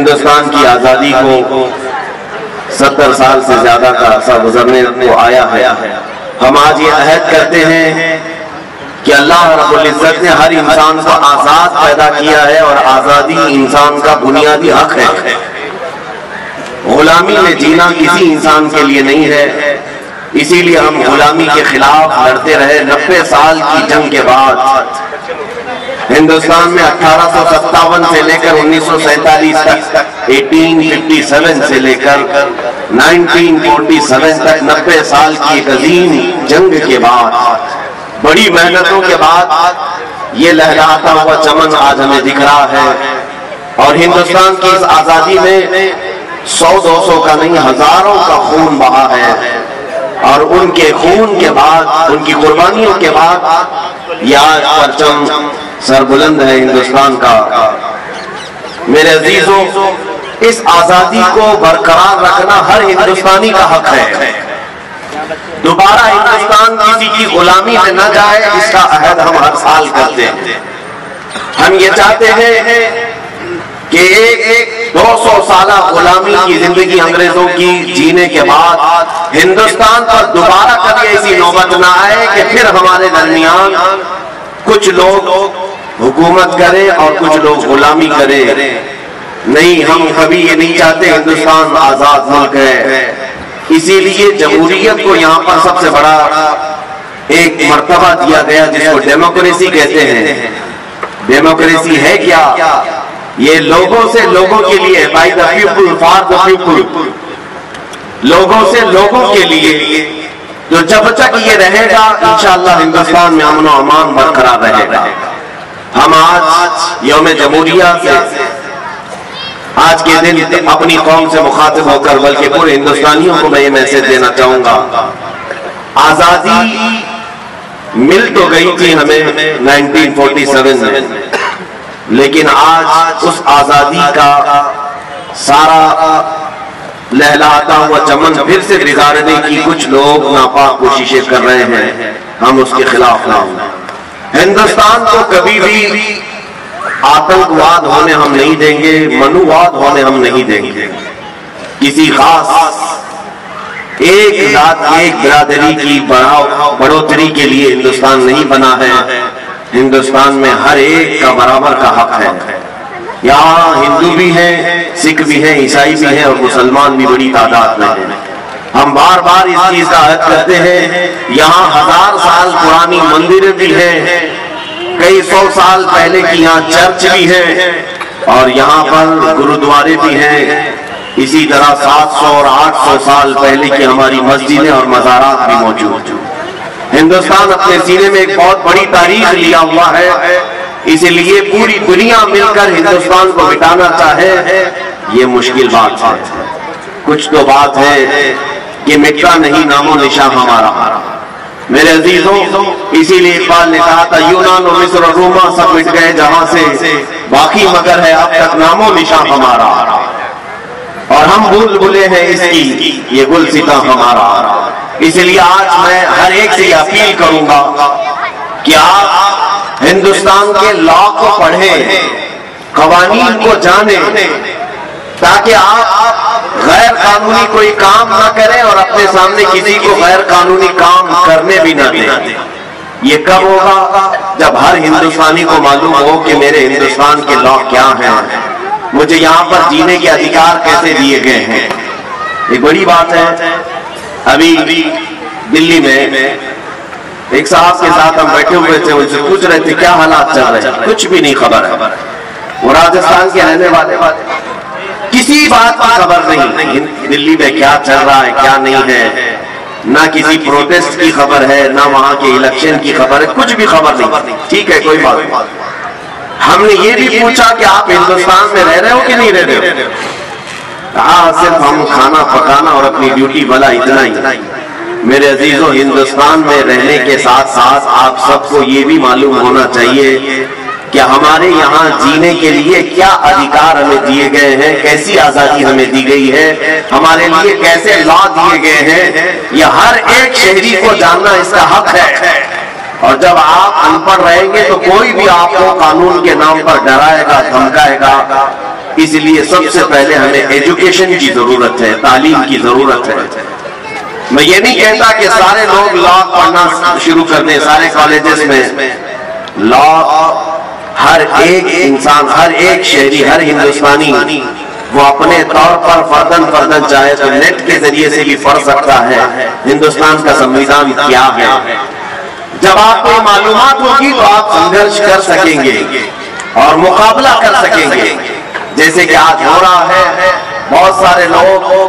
ہندوستان کی آزادی کو 70 سال سے زیادہ کا عرصہ گزرنے کو آیا ہے، ہم آج یہ عہد کرتے ہیں کہ اللہ رب العزت نے ہر انسان کو آزاد پیدا کیا ہے اور آزادی انسان کا بنیادی حق ہے۔ غلامی میں جینا کسی انسان کے لیے نہیں ہے، اسی لیے ہم غلامی کے خلاف لڑتے رہے۔ 90 سال کی جنگ کے بعد ہندوستان میں 1857 سے لے کر 1947 تک، 1857 سے لے کر 1947 تک 90 سال کی ایک عظیم جنگ کے بعد، بڑی محنتوں کے بعد یہ لہراتا ہوا چمن آج ہمیں دکھ رہا ہے۔ اور ہندوستان کی اس آزادی میں 100-200 کا نہیں، ہزاروں کا خون بہا ہے، اور ان کے خون کے بعد، ان کی قربانیوں کے بعد یہ آج پرچم سر بلند ہے ہندوستان کا۔ میرے عزیزوں، اس آزادی کو برقرار رکھنا ہر ہندوستانی کا حق ہے۔ دوبارہ ہندوستان کسی کی غلامی میں نہ جائے، اس کا عہد ہم ہر سال کرتے ہیں۔ ہم یہ چاہتے ہیں کہ ایک 200 سالہ غلامی کی زندگی انگریزوں کی جینے کے بعد ہندوستان پر دوبارہ کبھی ایسی نوبت نہ آئے کہ پھر ہمارے درمیان کچھ لوگ حکومت کرے اور کچھ لوگ غلامی کرے۔ نہیں، ہم کبھی یہ نہیں چاہتے۔ ہندوستان آزاد ملک ہے، اسی لیے جمہوریت کو یہاں پر سب سے بڑا ایک مرتبہ دیا گیا جس کو ڈیموکریسی کہتے ہیں۔ ڈیموکریسی ہے کیا؟ یہ لوگوں سے لوگوں کے لیے، by the people for the people, لوگوں سے لوگوں کے لیے۔ تو جب تک یہ رہے گا انشاءاللہ ہندوستان میں امن و امان برقرار رہے گا۔ ہم آج یوم جمہوریہ سے، آج کے دن اپنی قوم سے مخاطب ہو کر بلکہ پورے ہندوستانیوں کو میں یہ میسج دینا چاہوں گا، آزادی مل تو گئی تھی ہمیں 1947 میں، لیکن آج اس آزادی کا سارا لہلاتا ہوا چمن پھر سے بگاڑنے کی کچھ لوگ ناپاک کوششیں کر رہے ہیں۔ ہم اس کے خلاف ہیں۔ ہندوستان کو کبھی بھی آتنکواد ہونے ہم نہیں دیں گے، منوواد ہونے ہم نہیں دیں گے۔ کسی خاص ایک ذات، ایک برادری کی بڑھوتری کے لیے ہندوستان نہیں بنا ہے۔ ہندوستان میں ہر ایک کا برابر کا حق ہے۔ یہاں ہندو بھی ہیں، سکھ بھی ہیں، عیسائی بھی ہیں، اور مسلمان بھی بڑی تعداد میں ہیں۔ ہم بار بار اس چیز کا عہد کرتے ہیں۔ یہاں 1000 سال پرانی مندریں بھی ہیں، کئی 100 سال پہلے کی یہاں چرچ بھی ہے، اور یہاں پر گرودوارے بھی ہیں۔ اسی طرح 700 اور 800 سال پہلے کی ہماری مسجدیں اور مزارات بھی موجود ہیں۔ ہندوستان اپنے سینے میں ایک بہت بڑی تاریخ لیا ہوا ہے، اس لیے پوری دنیا مل کر ہندوستان کو مٹانا چاہے یہ مشکل بات ہے۔ کچھ تو بات ہے کہ مٹا نہیں نام و نشاں ہمارا۔ میرے عزیزوں، اسی لیے اقبال نے کہا تھا یونان و مصر اور روما سب مٹ گئے جہاں سے، باقی مگر ہے اب تک نام و نشاں ہمارا، اور ہم بھول بھلے ہیں اس کی یہ گلستاں ہمارا۔ اس لیے آج میں ہر ایک سے یہ اپیل کروں گا کہ آپ ہندوستان کے لا کو پڑھیں، قوانین کو جانیں، تاکہ آپ غیر قانونی کوئی کام نہ کریں اور اپنے سامنے کسی کو غیر قانونی کام کرنے بھی نہ دیں۔ یہ کب ہوگا؟ جب ہر ہندوستانی کو معلوم ہو کہ میرے ہندوستان کے لا کیا ہیں، مجھے یہاں پر جینے کے ادھیکار کیسے دیے گئے ہیں۔ ایک بڑی بات ہے، ابھی دلی میں ایک صاحب کے ساتھ ہم بیٹھے ہوئے تھے، ان سے پوچھ رہے تھے کیا حالات چل رہے ہیں، کچھ بھی نہیں خبر ہے۔ وہ راجستھان کے رہنے والے، کسی بات کی خبر نہیں، دلی میں کیا چل رہا ہے کیا نہیں ہے، نہ کسی پروٹیسٹ کی خبر ہے، نہ وہاں کے الیکشن کی خبر ہے، کچھ بھی خبر نہیں۔ ٹھیک ہے، کوئی بات نہیں۔ ہم نے یہ بھی پوچھا کہ آپ ہندوستان میں رہ رہے ہو کہ نہیں رہ رہے ہو؟ کہا صرف ہم کھانا پکانا اور اپنی ڈیوٹی والا اتنا ہی۔ میرے عزیزوں، ہندوستان میں رہنے کے ساتھ ساتھ آپ سب کو یہ بھی معلوم ہونا چاہیے کہ ہمارے یہاں جینے کے لیے کیا ادھیکار ہمیں دیے گئے ہیں، کیسی آزادی ہمیں دی گئی ہے، ہمارے لیے کیسے لا دیے گئے ہیں، یہ ہر ایک شہری کو جاننا اس کا حق ہے۔ اور جب آپ ان پڑھ رہیں گے تو کوئی بھی آپ کو قانون کے نام پر ڈرائے گا، دھمکائے گا، اس لیے سب سے پہلے ہمیں ایجوکیشن کی ضرورت ہے، تعلیم کی ضرورت ہے۔ میں یہ نہیں کہتا کہ سارے لوگ لا پڑھنا شروع کر دیں، سارے کالجز میں لا ہر ایک انسان، ہر ایک شہری، ہر ہندوستانی وہ اپنے طور پر فردن چاہے تو نیٹ کے ذریعے سے بھی پڑھ سکتا ہے ہندوستان کا سنویدھان کیا ہے۔ جب آپ کو معلومات ہوگی تو آپ سنگھرش کر سکیں گے اور مقابلہ کر سکیں گے۔ جیسے کہ آج ہو رہا ہے، بہت سارے لوگ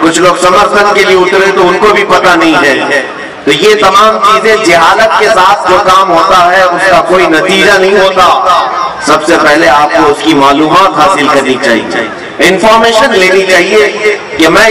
کچھ لوگ سمرتھن کے لیے اترے تو ان کو بھی پتہ نہیں ہے۔ تو یہ تمام چیزیں جہالت کے ساتھ جو کام ہوتا ہے اس کا کوئی نتیجہ نہیں ہوتا۔ سب سے پہلے آپ کو اس کی معلومات حاصل کرنی چاہیے، انفارمیشن لینی چاہیے کہ میں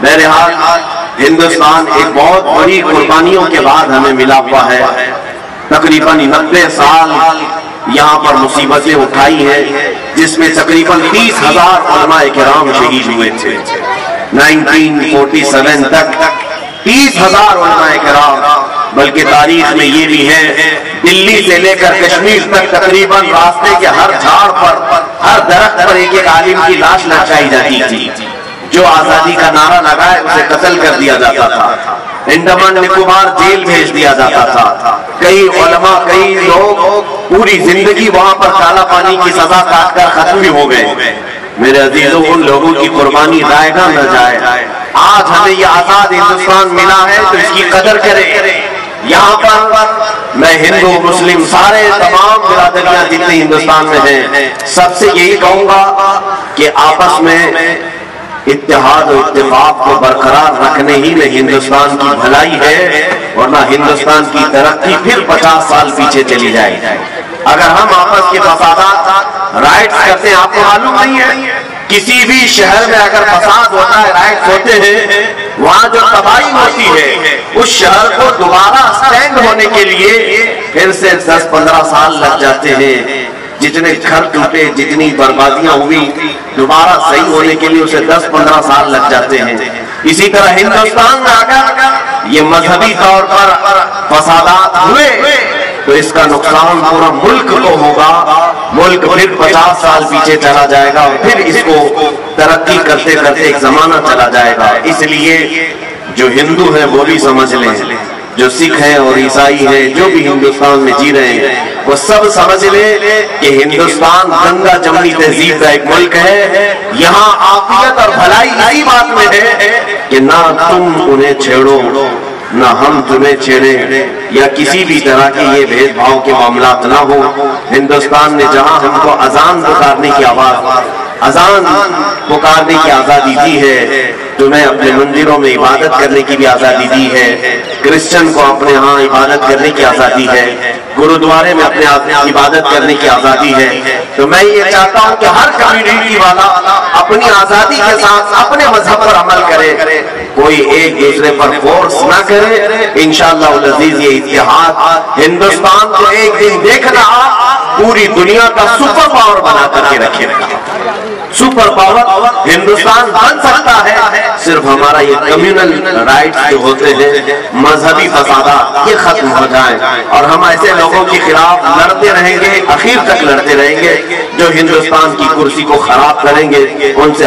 بہرحال ہندوستان ایک بہت بڑی قربانیوں کے بعد ہمیں ملا ہوا ہے، تقریباً 90 سال یہاں پر مصیبتیں اٹھائی ہیں، جس میں تقریباً 30,000 علماء کرام شہید ہوئے تھے۔ 1947 تک 30,000 علماء کرام، بلکہ تاریخ میں یہ بھی ہے دلی سے لے کر کشمیر تک تقریباً راستے کے ہر جھاڑ پر، ہر درخت پر ایک عالم کی لاش لٹکائی جاتی تھی۔ جو آزادی کا نعرہ لگائے اسے قتل کر دیا جاتا تھا، انڈمان نکوبار جیل بھیج دیا جاتا تھا۔ کئی علماء، کئی لوگ پوری زندگی وہاں پر کالا پانی کی سزا کاٹ کر ختم بھی ہو گئے۔ میرے عزیزوں، ان لوگوں کی قربانی ضائع نہ جائے۔ آج ہمیں یہ آزاد ہندوستان ملا ہے تو اس کی قدر کریں۔ یہاں پر میں ہندو مسلم سارے تمام برادریاں جتنے ہندوستان میں ہیں سب سے یہی کہوں گا کہ آپس میں اتحاد و اتفاق کو برقرار رکھنے ہی میں ہندوستان کی بھلائی ہے، ورنہ ہندوستان کی ترقی پھر 50 سال پیچھے چلی جائے گی۔ اگر ہم آپس کے فسادات رائٹس کرتے ہیں، آپ کو معلوم نہیں ہے کسی بھی شہر میں اگر فساد ہوتا ہے، رائٹس ہوتے ہیں، وہاں جو تباہی ہوتی ہے اس شہر کو دوبارہ سٹینڈ ہونے کے لیے پھر سے 10-15 سال لگ جاتے ہیں۔ جتنے گھر ٹوٹے، جتنی بربادیاں ہوئی، دوبارہ صحیح ہونے کے لیے اسے 10-15 سال لگ جاتے ہیں۔ اسی طرح ہندوستان میں اگر یہ مذہبی طور پر فسادات ہوئے تو اس کا نقصان پورا ملک کو ہوگا، ملک پھر 50 سال پیچھے چلا جائے گا اور پھر اس کو ترقی کرتے کرتے ایک زمانہ چلا جائے گا۔ اس لیے جو ہندو ہیں وہ بھی سمجھ لیں، جو سکھ ہیں اور عیسائی ہیں جو بھی ہندوستان میں جی رہے ہیں وہ سب سمجھ لیں کہ ہندوستان گنگا جمنی تہذیب کا ایک ملک ہے۔ یہاں عافیت اور بھلائی اسی بات میں ہے کہ نہ تم انہیں چھیڑو نہ ہم تمہیں چھیڑیں، یا کسی بھی طرح کے یہ بھید بھاؤ کے معاملات نہ ہو۔ ہندوستان نے جہاں ہم کو اذان پکارنے کی اذان پکارنے کی آزادی دی ہے، تمہیں اپنے مندروں میں عبادت کرنے کی بھی آزادی دی ہے، کرسچن کو اپنے ہاں عبادت کرنے کی آزادی ہے، گرودوارے میں اپنے عبادت کرنے کی آزادی ہے۔ تو میں یہ چاہتا ہوں کہ ہر کمیونٹی والا اپنی آزادی کے ساتھ اپنے مذہب پر عمل کرے، کوئی ایک دوسرے پر فورس نہ کرے۔ انشاءاللہ العزیز یہ اتحاد ہندوستان کو ایک دن دیکھنا پوری دنیا کا سپر پاور بنا کر کے رکھے گا۔ سپر پاور ہندوستان بن سکتا ہے صرف ہمارا یہ کمیونل رائٹس جو ہوتے ہیں، مذہبی فسادات یہ ختم ہو جائیں اور ہم ایسے لوگوں کے خلاف لڑتے رہیں گے، آخر تک لڑتے رہیں گے جو ہندوستان کی کرسی کو خراب کریں گے، ان سے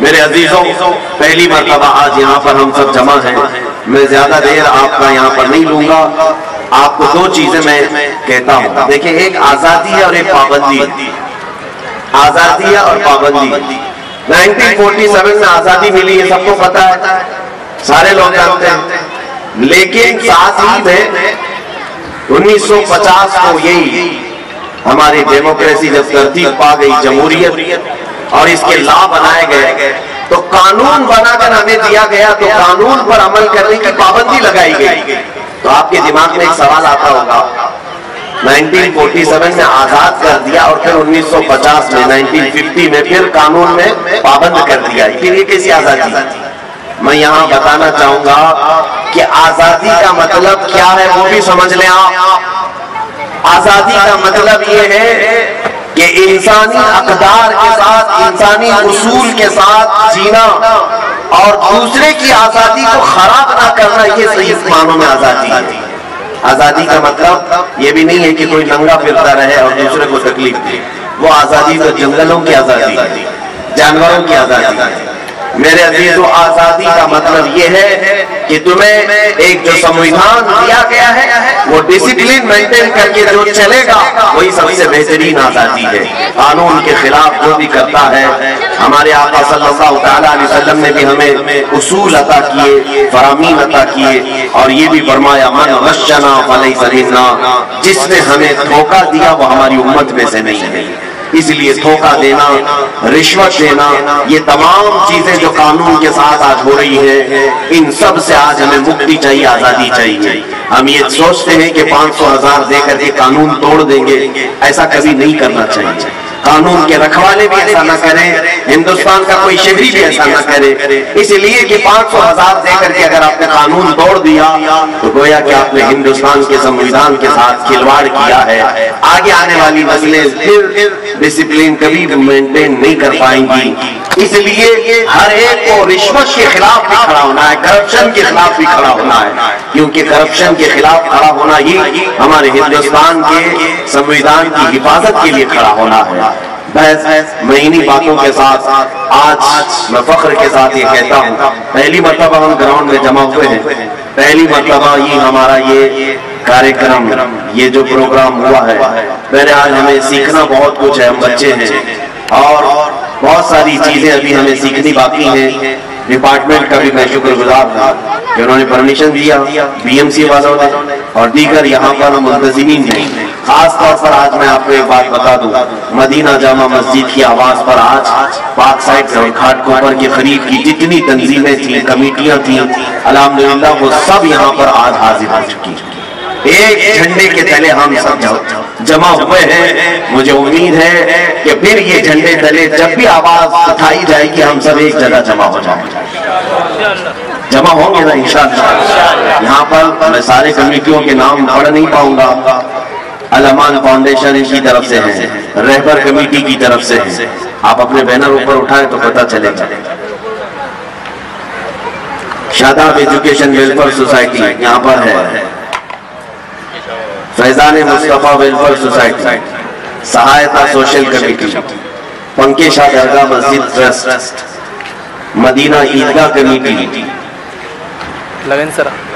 میرے عزیزوں، پہلی مرتبہ آج یہاں پر ہم سب جمع ہیں، میں زیادہ دیر آپ کا یہاں پر نہیں لوں گا۔ آپ کو دو چیزیں میں کہتا ہوں، دیکھیں ایک آزادی ہے اور ایک پابندی ہے۔ آزادی ہے اور پابندی۔ 1947 میں آزادی ملی، یہ سب کو پتا ہے، سارے لوگ جانتے ہیں، لیکن ساتھ ہی میں 1950 کو یہی ہماری ڈیموکریسی جب ترتیب پا گئی، جمہوریت، اور اس کے لا بنائے گئے تو قانون بنا کر ہمیں دیا گیا، تو قانون پر عمل کرنے کی پابندی لگائی گئی۔ تو آپ کے دماغ میں ایک سوال آتا ہوگا، 1947 میں آزاد کر دیا اور پھر 1950 میں 1950 میں پھر قانون میں پابند کر دیا، پھر یہ کیسی آزادی؟ میں یہاں بتانا چاہوں گا کہ آزادی کا مطلب کیا ہے وہ بھی سمجھ لیں آپ۔ آزادی کا مطلب یہ ہے کہ انسانی اقدار کے ساتھ، انسانی اصول کے ساتھ جینا اور دوسرے کی آزادی کو خراب نہ کرنا، یہ صحیح معنوں میں آزادی. آزادی کا مطلب یہ بھی نہیں ہے کہ کوئی ننگا پھرتا رہے اور دوسرے کو تکلیف دے. وہ آزادی تو جنگلوں کی آزادی، جانوروں کی آزادی. میرے عزیزو، آزادی کا مطلب یہ ہے کہ تمہیں ایک جو سمویدھان دیا گیا ہے وہ ڈسپلن مینٹین کر کے جو چلے گا وہی سب سے بہترین آزادی ہے. قانون کے خلاف جو بھی کرتا ہے، ہمارے آقا صلی اللہ تعالیٰ علیہ وسلم نے بھی ہمیں اصول عطا کیے، فرامین عطا کیے، اور یہ بھی فرمایا من غشنا فلیس منا، جس نے ہمیں دھوکہ دیا وہ ہماری امت میں سے نہیں ہے. اس لیے دھوکہ دینا، رشوت دینا، یہ تمام چیزیں جو قانون کے ساتھ آج ہو رہی ہیں، ان سب سے آج ہمیں مکتی چاہیے، آزادی چاہیے. ہم یہ سوچتے ہیں کہ 500,000 دے کر کے قانون توڑ دیں گے، ایسا کبھی نہیں کرنا چاہیے. قانون کے رکھوالے بھی ایسا نہ کریں، ہندوستان کا کوئی شہری بھی ایسا نہ کرے. اس لیے کہ 500,000 دے کر کے اگر آپ نے قانون توڑ دیا تو گویا کہ آپ نے ہندوستان کے سمویدھان کے ساتھ کھلواڑ کیا ہے. آگے آنے والی نسلیں پھر ڈسپلن کبھی مینٹین نہیں کر پائیں گی. اس لیے ہر ایک کو رشوت کے خلاف بھی کھڑا ہونا ہے، کرپشن کے خلاف بھی کھڑا ہونا ہے، کیونکہ کرپشن کے خلاف کھڑا ہونا ہی ہمارے ہندوستان کے سمویدھان کی حفاظت کے لیے کھڑا ہونا ہے. بس میں انہی باتوں کے ساتھ آج میں فخر کے ساتھ یہ کہتا ہوں، پہلی مرتبہ ہم گراؤنڈ میں جمع ہوئے ہیں، پہلی مرتبہ یہ ہمارا یہ کاریکرم، یہ جو پروگرام ہوا ہے. بہرحال ہمیں سیکھنا بہت کچھ ہے، ہم بچے ہیں اور بہت ساری چیزیں ابھی ہمیں سیکھنی باقی ہیں. ڈپارٹمنٹ کا بھی میں شکر گزار ہوں کہ انہوں نے پرمیشن دیا، بی ایم سی والوں نے اور دیگر یہاں پر منتظمین نے. خاص طور پر آج میں آپ کو ایک بات بتا دوں، مدینہ جامع مسجد کی آواز پر آج پاک سائڈ سے گھاٹ کوپر کے قریب کی جتنی تنظیمیں تھیں، کمیٹیاں تھیں، الحمدللہ وہ سب یہاں پر آج حاضر ہو چکی. ایک جھنڈے کے تلے ہم سب جمع ہوئے ہیں. مجھے امید ہے کہ پھر یہ جھنڈے تلے جب بھی آواز اٹھائی جائے گی ہم سب ایک جگہ جمع ہو جائیں گے، جمع ہوں گے نا انشاءاللہ. یہاں پر میں سارے کمیٹیوں کے نام پڑھ نہیں پاؤں گا. الامان فاؤنڈیشن کی طرف سے ہے، رہبر کمیٹی کی طرف سے ہے. آپ اپنے بینر اوپر اٹھائیں تو پتہ چلے گا. شاداب ایجوکیشن ویلفیئر سوسائٹی یہاں پر ہے، فیضان مصطفیٰ ویلفیئر سوسائٹی، سہایتا سوشل کمیٹی، پنکے شاہ درگاہ مسجد ٹرسٹ، مدینہ عیدگاہ کمیٹی،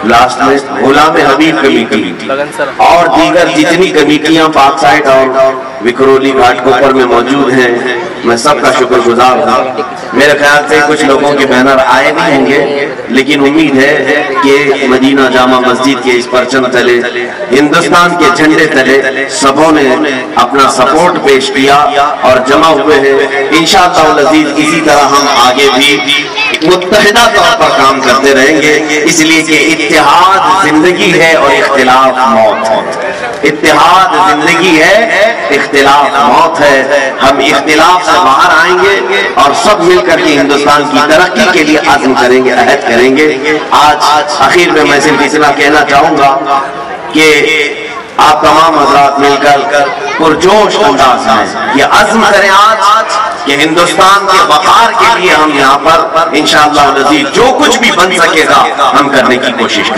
لاسٹ میں غلام حبیب کمیٹی اور دیگر جتنی کمیٹیاں پاک سائٹ اور وکرولی گھاٹ کوپر میں موجود ہیں، میں سب کا شکر گزار ہوں. میرے خیال سے کچھ لوگوں کے بینر آئے نہیں ہوں گے، لیکن امید ہے کہ مدینہ جامع مسجد کے اس پرچم تلے، ہندوستان کے جھنڈے تلے سبوں نے اپنا سپورٹ پیش کیا اور جمع ہوئے ہیں. انشاءاللہ العزیز اسی طرح ہم آگے بھی متحدہ طور پر کام کرتے رہیں گے، اس لیے کہ اتحاد زندگی ہے اور اختلاف موت ہے. اتحاد زندگی ہے، اختلاف موت ہے. ہم اختلاف سے باہر آئیں گے اور سب مل کر کے ہندوستان کی ترقی کے لیے عزم کریں گے، عہد کریں گے. آج آخر میں میں صرف اتنا کہنا چاہوں گا کہ آپ تمام حضرات مل کر پرجوش انداز میں یہ عزم کریں آج کہ ہندوستان کے وقار کے لیے ہم یہاں پر انشاءاللہ العزیز جو کچھ بھی بن سکے گا ہم کرنے کی کوشش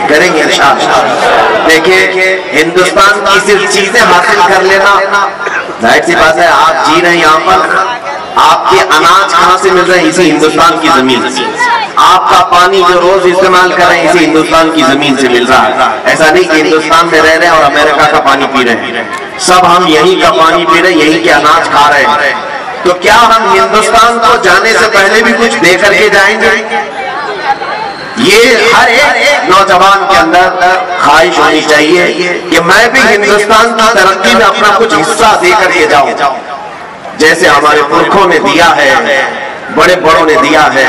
کریں گے انشاءاللہ. دیکھیں ہندوستان کی صرف چیزیں حاصل کر لینا ظاہر سی بات ہے. آپ جی رہے ہیں یہاں پر، آپ کے اناج کہاں سے مل رہے ہیں؟ اسی ہندوستان کی زمین سے. آپ کا پانی جو روز استعمال کر رہے ہیں اسی ہندوستان کی زمین سے مل رہا ہے. ایسا نہیں کہ ہندوستان میں رہ رہے ہیں اور امریکہ کا پانی پی رہے ہیں. سب ہم یہیں کا پانی پی رہے ہیں، یہیں کے اناج کھا رہے ہیں. تو کیا ہم ہندوستان کو جانے سے پہلے بھی کچھ دے کر کے جائیں گے؟ یہ ہر ایک نوجوان کے اندر خواہش ہونی چاہیے کہ میں بھی ہندوستان کی ترقی میں اپنا کچھ حصہ دے کر کے جاؤں، جیسے ہمارے پرکھوں نے دیا ہے، بڑے بڑوں نے دیا ہے.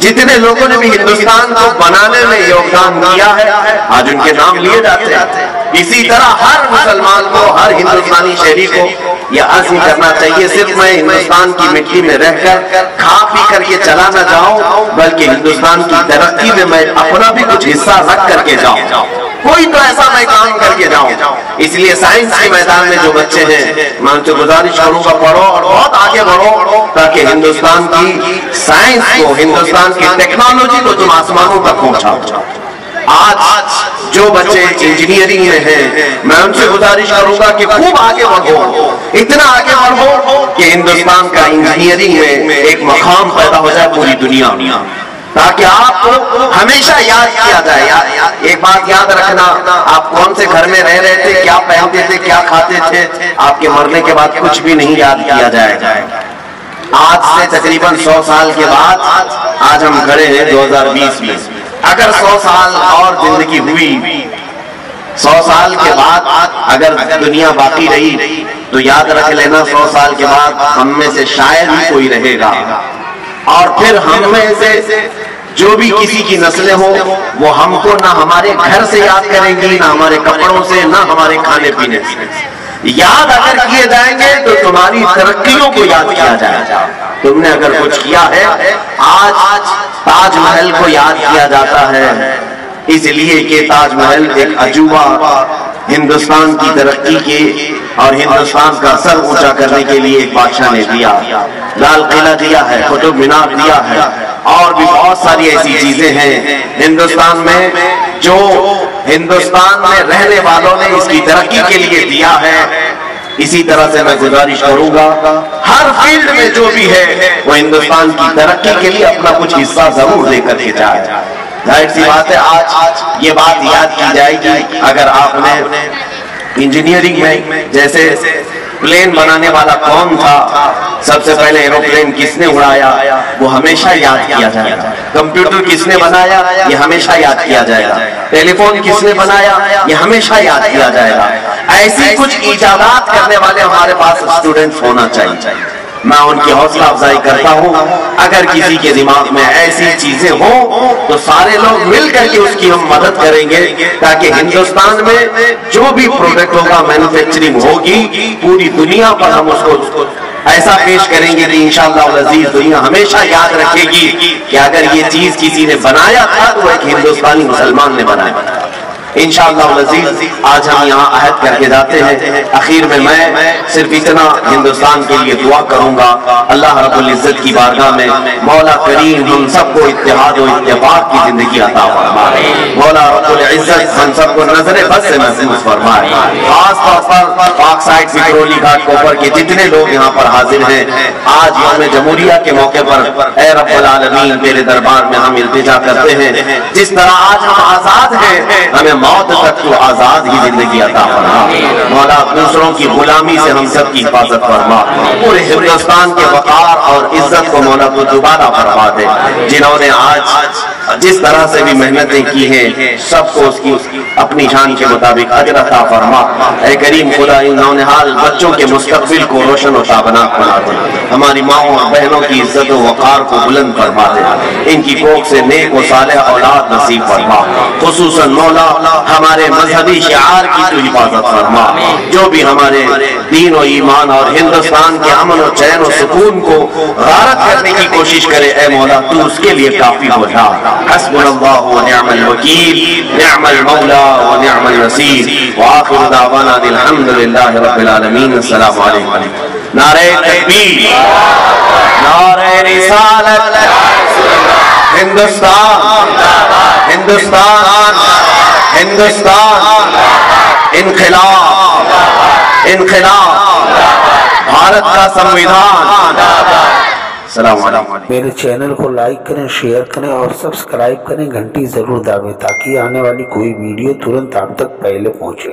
جتنے لوگوں نے بھی ہندوستان کو بنانے میں یوگدان دیا ہے آج ان کے نام لیے جاتے ہیں. اسی طرح ہر مسلمان کو، ہر ہندوستانی شہری کو یہ عزم کرنا چاہیے صرف میں ہندوستان کی مٹی میں رہ کر کھا پی کر کے چلا نہ جاؤں، بلکہ ہندوستان کی ترقی میں میں اپنا بھی کچھ حصہ رکھ کر کے جاؤں. کوئی تو ایسا میں کام کر کے جاؤں. اس لیے سائنس کے میدان میں جو بچے ہیں میں ان سے گزارش کروں گا پڑھو اور بہت آگے بڑھو تاکہ ہندوستان کی سائنس کو، ہندوستان کی ٹیکنالوجی کو تم آسمانوں تک پہنچاؤ. آج جو بچے انجینئرنگ میں ہیں میں ان سے گزارش کروں گا کہ خوب آگے بڑھو، اتنا آگے بڑھو کہ ہندوستان کا انجینئرنگ میں ایک مقام پیدا ہو جائے پوری دنیا میں، تاکہ آپ کو ہمیشہ یاد کیا جائے۔ ایک بات یاد رکھنا، آپ کون سے گھر میں رہ رہے تھے، کیا پہنتے تھے، کیا کھاتے تھے، آپ کے مرنے کے بعد کچھ بھی نہیں یاد کیا جائے گا۔ آج سے تقریباً 100 سال کے بعد آج ہم کھڑے ہیں 2020 میں، اگر 100 سال اور زندگی ہوئی، 100 سال کے بعد اگر دنیا باقی رہی تو یاد رکھ لینا 100 سال کے بعد ہم میں سے شاید ہی کوئی رہے گا، اور پھر ہم میں سے جو بھی کسی کی نسلیں ہوں وہ ہم کو نہ ہمارے گھر سے یاد کریں گی، نہ ہمارے کپڑوں سے، نہ ہمارے کھانے پینے سے۔ یاد اگر کیے جائیں گے تو تمہاری ترقیوں کو یاد کیا جائے گا، تم نے اگر کچھ کیا ہے۔ آج تاج محل کو یاد کیا جاتا ہے اس لیے کہ تاج محل ایک عجوبہ ہندوستان کی ترقی کے اور ہندوستان کا سر اونچا کرنے کے لیے ایک بادشاہ نے دیا، لال قلعہ دیا ہے، قطب مینار دیا ہے، اور بھی بہت ساری ایسی چیزیں ہیں ہندوستان میں جو ہندوستان میں رہنے والوں نے اس کی ترقی کے لیے دیا ہے۔ اسی طرح سے میں گزارش کروں گا ہر فیلڈ میں جو بھی ہے وہ ہندوستان کی ترقی کے لیے اپنا کچھ حصہ ضرور لے کر کے جائے۔ ظاہر سی بات ہے آج یہ بات یاد کی جائے گی، اگر آپ نے انجینئرنگ میں جیسے پلین بنانے والا کون تھا، سب سے پہلے ایروپلین کس نے اڑایا وہ ہمیشہ یاد کیا جائے گا، کمپیوٹر کس نے بنایا یہ ہمیشہ یاد کیا جائے گا، ٹیلی فون کس نے بنایا یہ ہمیشہ یاد کیا جائے گا۔ ایسی کچھ ایجادات کرنے والے ہمارے پاس اسٹوڈنٹس ہونا چاہیے۔ میں ان کی حوصلہ افزائی کرتا ہوں، اگر کسی کے دماغ میں ایسی چیزیں ہوں تو سارے لوگ مل کر کے اس کی ہم مدد کریں گے، تاکہ ہندوستان میں جو بھی پروڈکٹ ہوگا، مینوفیکچرنگ ہوگی، پوری دنیا پر ہم اس کو ایسا پیش کریں گے کہ انشاءاللہ العزیز دنیا ہمیشہ یاد رکھے گی کہ اگر یہ چیز کسی نے بنایا تھا تو ایک ہندوستانی مسلمان نے بنایا۔ انشاءاللہ العزیز آج ہم یہاں عہد کر کے جاتے ہیں، اخیر میں صرف اتنا ہندوستان کے لیے دعا کروں گا، اللہ رب العزت کی بارگاہ میں مولا کریم ہم سب کو اتحاد و اتفاق کی زندگی عطا فرمائے، مولا رب العزت ہم سب کو نظر بد سے محفوظ فرمائے۔ خاص طور پر پاک سائٹ وکٹوری گھاٹ کوپر کے جتنے لوگ یہاں پر حاضر ہیں، آج یوم جمہوریہ کے موقع پر اے رب العالمین تیرے دربار میں ہم التجا کرتے ہیں، جس طرح آج ہم آزاد ہیں ہمیں موت تک تو آزاد ہی زندگی عطا فرما، مولا دوسروں کی غلامی سے ہم سب کی حفاظت فرما، پورے ہندوستان کے وقار اور عزت کو مولا تو دوبارہ فرما دے، جنہوں نے آج جس طرح سے بھی محنتیں کی ہیں سب کو اس کی اپنی شان کے مطابق اجر عطا فرما۔ اے کریم خدا ان نونہال بچوں کے مستقبل کو روشن و تابناک بنا دے، ہماری ماؤں اور بہنوں کی عزت و وقار کو بلند فرما دے، ان کی کوکھ سے نیک و صالح اولاد نصیب فرما، خصوصاً مولا ہمارے مذہبی شعار کی تو حفاظت فرما، جو بھی ہمارے دین و ایمان اور ہندوستان کے امن و چین و سکون کو غارت کرنے کی کوشش کرے، اے مولا تو اس کے لیے کافی ہو جا۔ حسبنا اللہ و نعم الوکیل، نعم المولا و نعم النصیر، وآخر دعوانا الحمد للہ رب العالمین۔ السلام علیکم۔ نعرہ تکبیر، نعرہ رسالت، ہندوستان، ہندوستان، ہندوستان، انقلاب، انقلاب، بھارت کا سنویدھان۔ السلام علیکم۔ میرے چینل کو لائک کریں، شیئر کریں اور سبسکرائب کریں، گھنٹی ضرور دبائیں تاکہ آنے والی کوئی ویڈیو ترنت آپ تک پہلے پہنچے۔